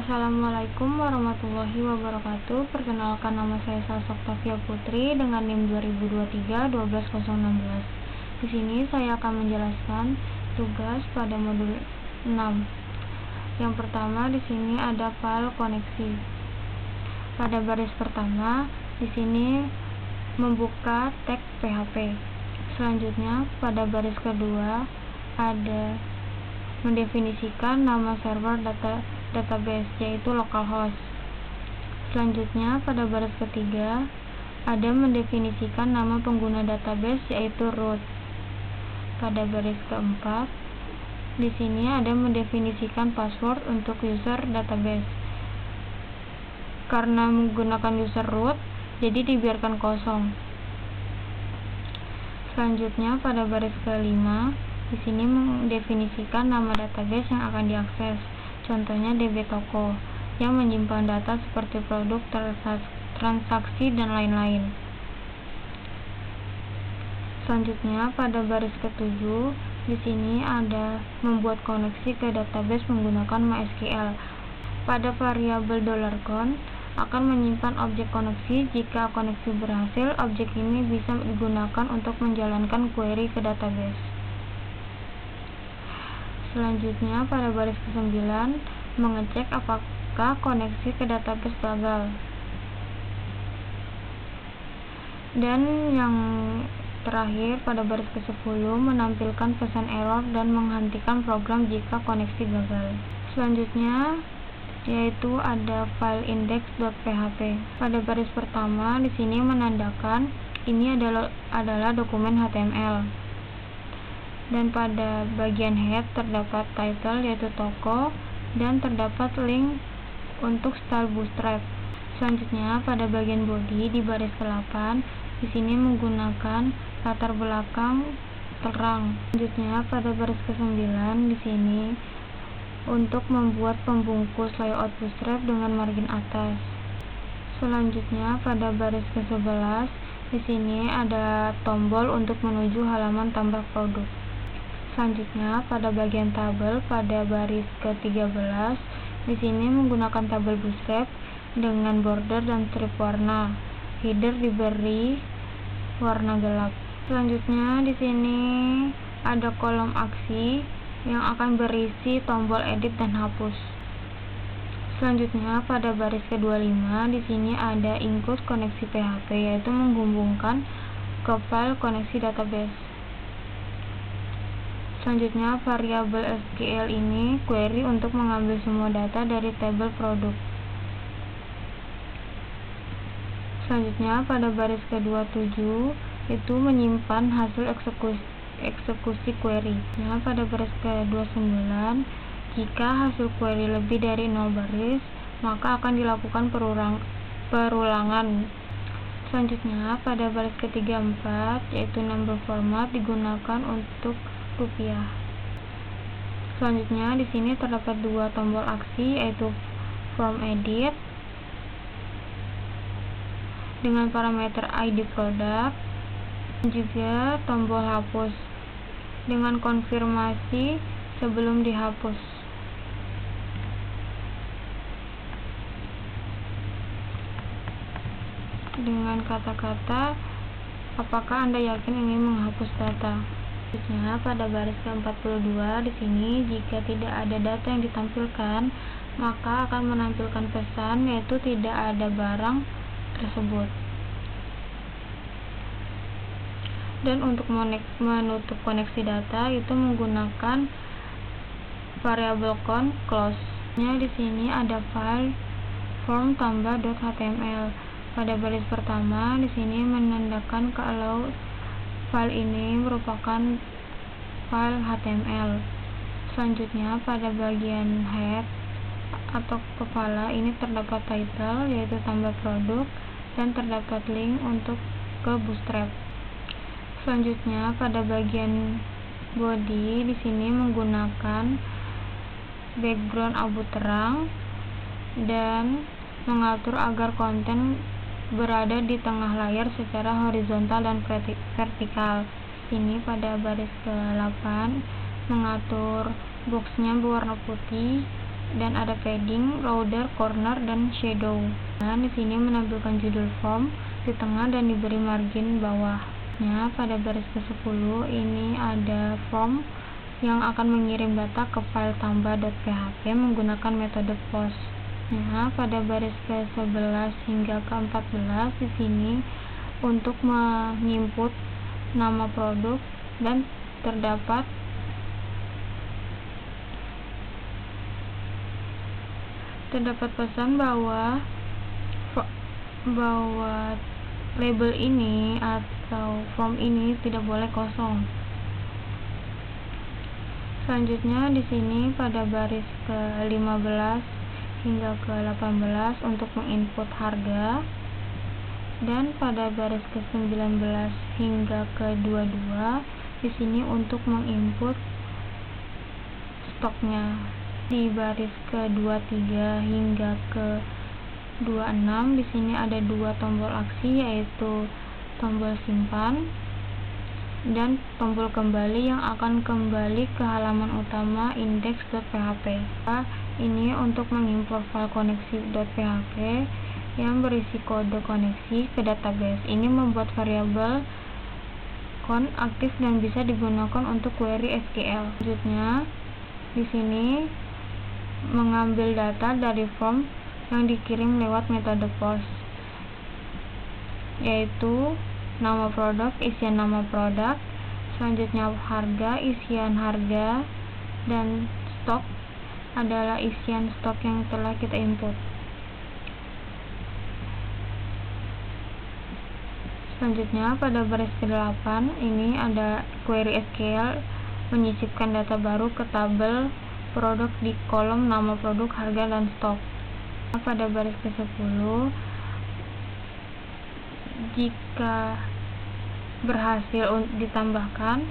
Assalamualaikum warahmatullahi wabarakatuh. Perkenalkan, nama saya Salsa Oktavia Putri dengan NIM 2023-12016. Di sini saya akan menjelaskan tugas pada modul 6. Yang pertama, di sini ada file koneksi. Pada baris pertama, di sini membuka tag PHP. Selanjutnya, pada baris kedua ada mendefinisikan nama server database, yaitu localhost. Selanjutnya, pada baris ketiga ada mendefinisikan nama pengguna database, yaitu root. Pada baris keempat, di sini ada mendefinisikan password untuk user database. Karena menggunakan user root, jadi dibiarkan kosong. Selanjutnya, pada baris kelima, di sini mendefinisikan nama database yang akan diakses. Contohnya DB Toko yang menyimpan data seperti produk, transaksi, dan lain-lain. Selanjutnya, pada baris ketujuh, di sini ada membuat koneksi ke database menggunakan MySQL. Pada variabel $count akan menyimpan objek koneksi. Jika koneksi berhasil, objek ini bisa digunakan untuk menjalankan query ke database. Selanjutnya, pada baris ke-9, mengecek apakah koneksi ke database gagal. Dan yang terakhir, pada baris ke-10, menampilkan pesan error dan menghentikan program jika koneksi gagal. Selanjutnya, yaitu ada file index.php. Pada baris pertama, di sini menandakan ini adalah dokumen HTML. Dan pada bagian head terdapat title, yaitu toko, dan terdapat link untuk style Bootstrap. Selanjutnya, pada bagian body di baris ke-8, di sini menggunakan latar belakang terang. Selanjutnya, pada baris ke-9, di sini untuk membuat pembungkus layout Bootstrap dengan margin atas. Selanjutnya, pada baris ke-11, di sini ada tombol untuk menuju halaman tambah produk. Selanjutnya, pada bagian tabel pada baris ke-13, di sini menggunakan tabel Bootstrap dengan border dan strip warna. Header diberi warna gelap. Selanjutnya, di sini ada kolom aksi yang akan berisi tombol edit dan hapus. Selanjutnya, pada baris ke-25, di sini ada include koneksi PHP, yaitu menghubungkan ke file koneksi database. Selanjutnya, variabel SQL ini query untuk mengambil semua data dari tabel produk. Selanjutnya, pada baris ke-27 itu menyimpan hasil eksekusi query. Nah, pada baris ke-29, jika hasil query lebih dari 0 baris, maka akan dilakukan perulangan. Selanjutnya, pada baris ke-34, yaitu number format digunakan untuk rupiah. Selanjutnya, di sini terdapat dua tombol aksi, yaitu form edit dengan parameter ID produk, dan juga tombol hapus dengan konfirmasi sebelum dihapus. Dengan kata-kata, apakah Anda yakin ingin menghapus data? Selanjutnya, pada baris ke-42, di sini jika tidak ada data yang ditampilkan, maka akan menampilkan pesan, yaitu tidak ada barang tersebut. Dan untuk menutup koneksi data itu menggunakan variabel count close. Di sini ada file form tambah.html. Pada baris pertama, di sini menandakan kalau file ini merupakan file HTML. Selanjutnya, pada bagian head atau kepala ini terdapat title, yaitu tambah produk, dan terdapat link untuk ke Bootstrap. Selanjutnya, pada bagian body di sini menggunakan background abu terang dan mengatur agar konten berada di tengah layar secara horizontal dan vertikal. Ini pada baris ke-8 mengatur boxnya berwarna putih dan ada padding, loader, corner, dan shadow. Nah, di sini menampilkan judul form di tengah dan diberi margin bawahnya. Pada baris ke-10 ini ada form yang akan mengirim data ke file tambah.php menggunakan metode post. Nah, pada baris ke-11 hingga ke-14 di sini untuk menginput nama produk dan terdapat pesan bahwa label ini atau form ini tidak boleh kosong. Selanjutnya di sini pada baris ke-15 hingga ke-18 untuk menginput harga, dan pada baris ke-19 hingga ke-22 di sini untuk menginput stoknya. Di baris ke-23 hingga ke-26 di sini ada dua tombol aksi, yaitu tombol simpan dan tombol kembali yang akan kembali ke halaman utama index.php. Ini untuk mengimpor file koneksi.php yang berisi kode koneksi ke database. Ini membuat variabel con aktif dan bisa digunakan untuk query SQL. Selanjutnya di sini mengambil data dari form yang dikirim lewat metode post, yaitu nama produk, isian nama produk, selanjutnya harga, isian harga, dan stok adalah isian stok yang telah kita input. Selanjutnya pada baris ke-8 ini ada query SQL menyisipkan data baru ke tabel produk di kolom nama produk, harga, dan stok. Pada baris ke-10 jika berhasil ditambahkan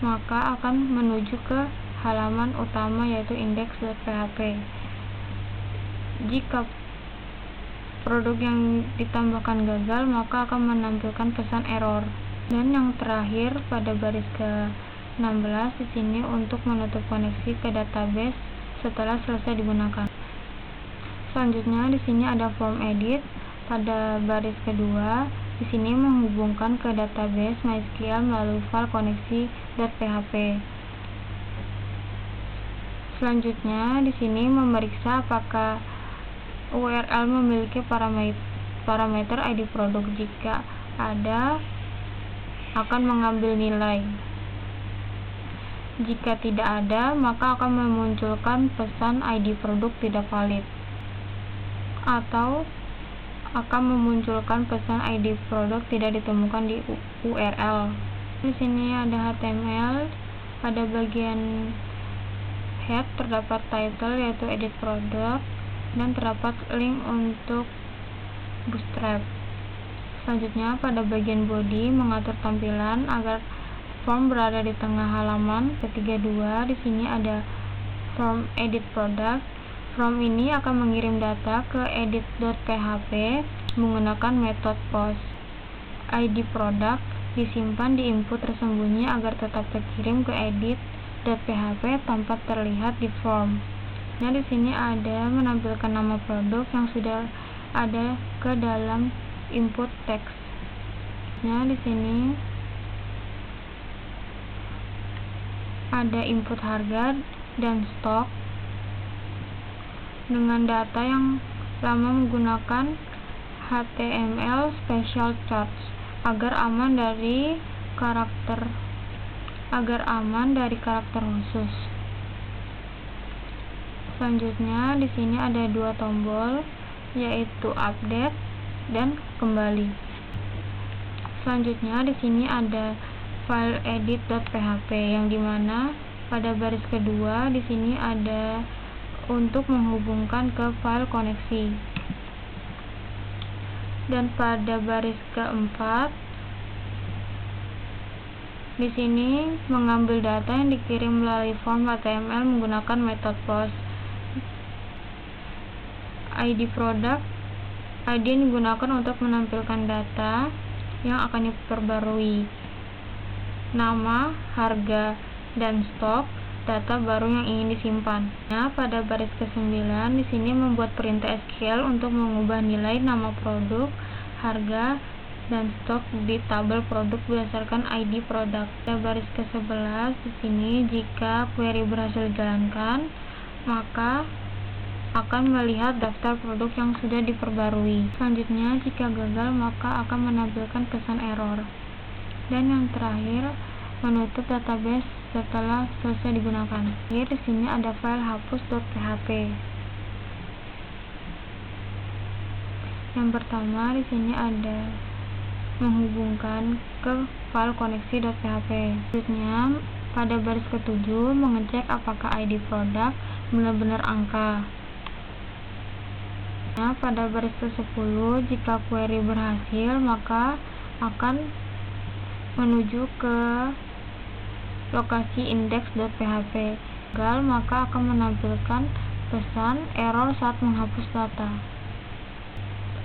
maka akan menuju ke halaman utama yaitu index.php. Jika produk yang ditambahkan gagal maka akan menampilkan pesan error. Dan yang terakhir pada baris ke-16 di sini untuk menutup koneksi ke database setelah selesai digunakan. Selanjutnya di sini ada form edit pada baris kedua. Di sini menghubungkan ke database MySQL melalui file koneksi.php. Selanjutnya di sini memeriksa apakah URL memiliki parameter ID produk. Jika ada, akan mengambil nilai. Jika tidak ada, maka akan memunculkan pesan ID produk tidak valid, atau akan memunculkan pesan ID produk tidak ditemukan di URL. Di sini ada HTML. Pada bagian head terdapat title yaitu edit product dan terdapat link untuk Bootstrap. Selanjutnya pada bagian body mengatur tampilan agar form berada di tengah halaman. Ketiga dua di sini ada form edit product. Form ini akan mengirim data ke edit.php menggunakan metode post. ID product disimpan di input tersembunyi agar tetap terkirim ke edit.php tanpa terlihat di form. Nah, di sini ada menampilkan nama produk yang sudah ada ke dalam input teks. Nah, di sini ada input harga dan stok dengan data yang lama menggunakan HTML special charts agar aman dari karakter khusus. Selanjutnya di sini ada dua tombol yaitu update dan kembali. Selanjutnya di sini ada file edit.php yang dimana pada baris kedua di sini ada untuk menghubungkan ke file koneksi. Dan pada baris keempat di sini mengambil data yang dikirim melalui form HTML menggunakan metode post. ID produk, ID yang digunakan untuk menampilkan data yang akan diperbarui. Nama, harga, dan stok data baru yang ingin disimpan. Nah, pada baris ke-9 di sini membuat perintah SQL untuk mengubah nilai nama produk, harga, dan stok di tabel produk berdasarkan ID produk. Pada baris ke-11 di sini jika query berhasil dijalankan, maka akan melihat daftar produk yang sudah diperbarui. Selanjutnya, jika gagal maka akan menampilkan pesan error. Dan yang terakhir, menutup database setelah selesai digunakan. Di sini ada file hapus.php. Yang pertama di sini ada menghubungkan ke file koneksi.php. Selanjutnya, pada baris ke-7 mengecek apakah ID produk benar-benar angka. Nah, pada baris ke-10 jika query berhasil maka akan menuju ke lokasi index.php. Gagal maka akan menampilkan pesan error saat menghapus data.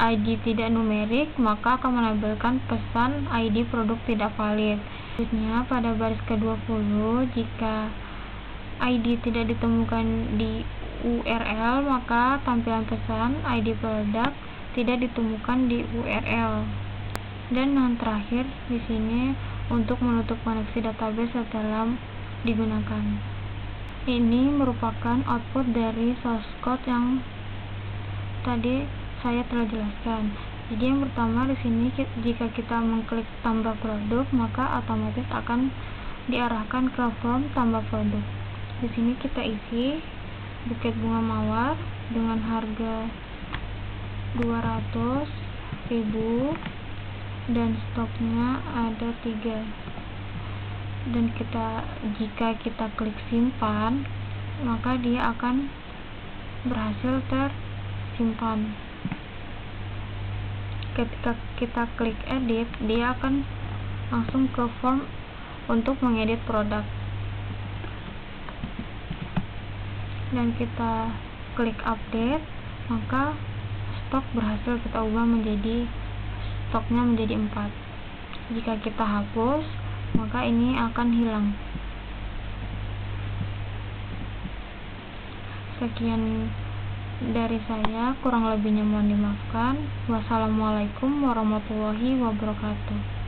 ID tidak numerik maka akan menampilkan pesan ID produk tidak valid. Selanjutnya pada baris ke-20 jika ID tidak ditemukan di URL maka tampilan pesan ID produk tidak ditemukan di URL. Dan yang terakhir di sini untuk menutup koneksi database setelah digunakan. Ini merupakan output dari source code yang tadi saya telah jelaskan. Jadi yang pertama di sini jika kita mengklik tambah produk maka otomatis akan diarahkan ke form tambah produk. Di sini kita isi buket bunga mawar dengan harga 200.000 dan stoknya ada 3. Dan jika kita klik simpan maka dia akan berhasil tersimpan. Ketika kita klik edit, dia akan langsung ke form untuk mengedit produk. Dan kita klik update, maka stok berhasil kita ubah menjadi stoknya menjadi 4. Jika kita hapus, maka ini akan hilang. Sekian dari saya, kurang lebihnya mohon dimaafkan. Wassalamualaikum warahmatullahi wabarakatuh.